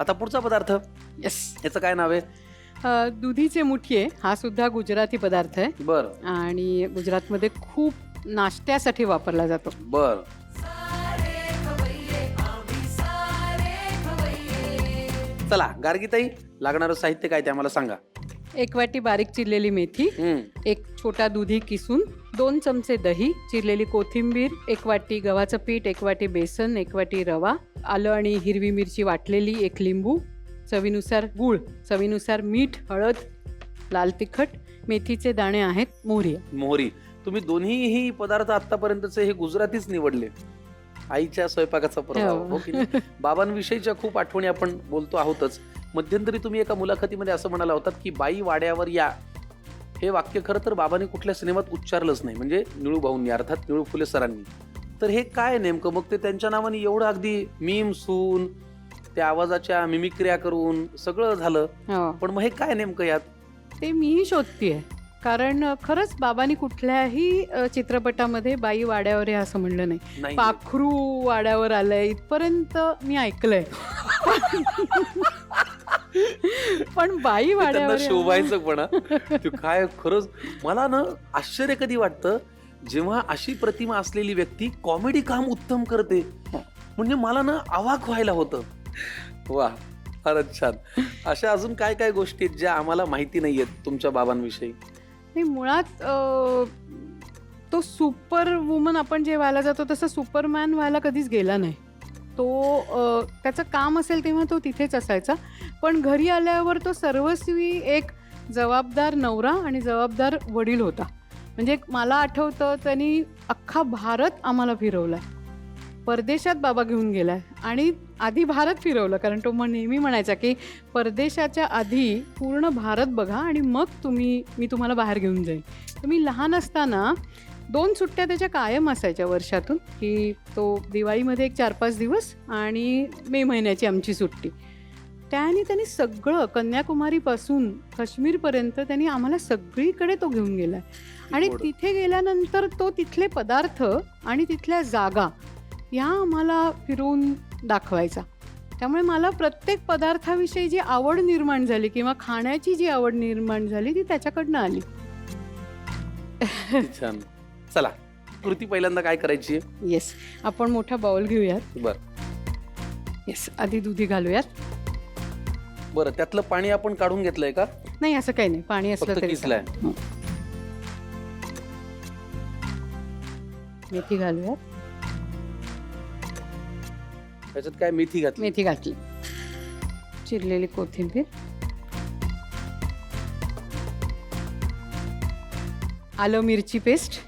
आता पुढचा पदार्थ, येस. याचं काय नाव आहे? दुधीचे मुठिये हा सुद्धा गुजराती पदार्थ आहे बर आणि गुजरातमध्ये खूप नाश्त्यासाठी वापरला जातो. बर. चला गार्गीताई, लागणारं साहित्य काय ते आम्हाला सांगा. 1 वाटी बारीक चिरलेली मेथी, 1 छोटा दुधी किसून, 2 चमचे दही, चिरलेली कोथिंबीर, 1 वाटी गव्हाचं पीठ, 1 वाटी बेसन, 1 वाटी रवा, आलं आणि हिरवी मिरची वाटलेली, 1 लिंबू, चवीनुसार गूळ, चवीनुसार मीठ, हळद, लाल तिखट, मेथीचे दाणे आहेत, मोहरी. मोहरी. तुम्ही दोन्हीही पदार्थ आतापर्यंतचे हे गुजरातीच निवडले. आईच्या स्वयंपाकाचा प्रभाव. हो. हो की नाही? बाबांविषयीच्या खूप आठवणी आपण बोलतो आहोतच. मध्यंतरी तुम्ही एका मुलाखतीमध्ये असं म्हणाला होतात की बाई वाड्यावर या, हे वाक्य खरं तर बाबांनी कुठल्या सिनेमात उच्चारलंच नाही, म्हणजे निळू भाऊंनी, अर्थात निळू फुले सरांनी. तर हे काय नेमकं? मग ते त्यांच्या नावाने एवढं अगदी मीम सून त्या आवाजाच्या मिमिक्रिया करून सगळं झालं, हो. पण मग हे काय नेमकं यात? ते मीही शोधतीये, कारण खरंच बाबांनी कुठल्याही चित्रपटामध्ये बाई वाड्यावर आहे असं म्हणलं नाही. नाही. पाखरू वाड्यावर आलंय इथपर्यंत मी ऐकलंय. पण बाई ते त्यांना वाड्यावर शोभायचं पण ते काय. खरंच मला ना आश्चर्य कधी वाटतं जेव्हा अशी प्रतिमा असलेली व्यक्ती कॉमेडी काम उत्तम करते. म्हणजे मला ना अवाक व्हायला होतं. वा, फारच छान. अशा अजून काय काय गोष्टी आहेत ज्या आम्हाला माहिती नाहीयेत तुमच्या बाबांविषयी? नाही, मुळात तो सुपर वुमन आपण जे व्हायला जातो तसं सुपरमॅन व्हायला कधीच गेला नाही. तो त्याचं काम असेल तेव्हा तो तिथेच असायचा, पण घरी आल्यावर तो सर्वस्वी एक जबाबदार नवरा आणि जबाबदार वडील होता. म्हणजे मला आठवतं त्यांनी अख्खा भारत आम्हाला फिरवला. परदेशात बाबा घेऊन गेलाय आणि आधी भारत फिरवलं, कारण तो नेहमी म्हणायचा की परदेशाच्या आधी पूर्ण भारत बघा आणि मग मी तुम्हाला बाहेर घेऊन जाईन. तर मी लहान असताना 2 सुट्ट्या त्याच्या कायम असायच्या वर्षातून, की तो दिवाळीमध्ये एक 4-5 दिवस आणि मे महिन्याची आमची सुट्टी. त्यांनी सगळं कन्याकुमारीपासून काश्मीरपर्यंत त्यांनी आम्हाला सगळीकडे तो घेऊन गेलाय. आणि तिथे गेल्यानंतर तो तिथले पदार्थ आणि तिथल्या जागा या आम्हाला फिरवून दाखवायचा. त्यामुळे मला प्रत्येक पदार्थाविषयी जी आवड निर्माण झाली किंवा खाण्याची जी आवड निर्माण झाली ती त्याच्याकडनं आली. छान. चला, कृती पहिल्यांदा काय करायची? येस, आपण मोठा बाउल घेऊयात. बर. येस, आधी दुधी घालूयात. बरं, त्यातलं पाणी आपण काढून घेतलंय का? नाही, असं काही नाही, पाणी असलं फक्त तरी किसलंय. चालेल. मेथी घालूयात. त्याच्यात काय मेथी घातली? मेथी घातली, चिरलेली कोथिंबीर, आलं मिरची पेस्ट,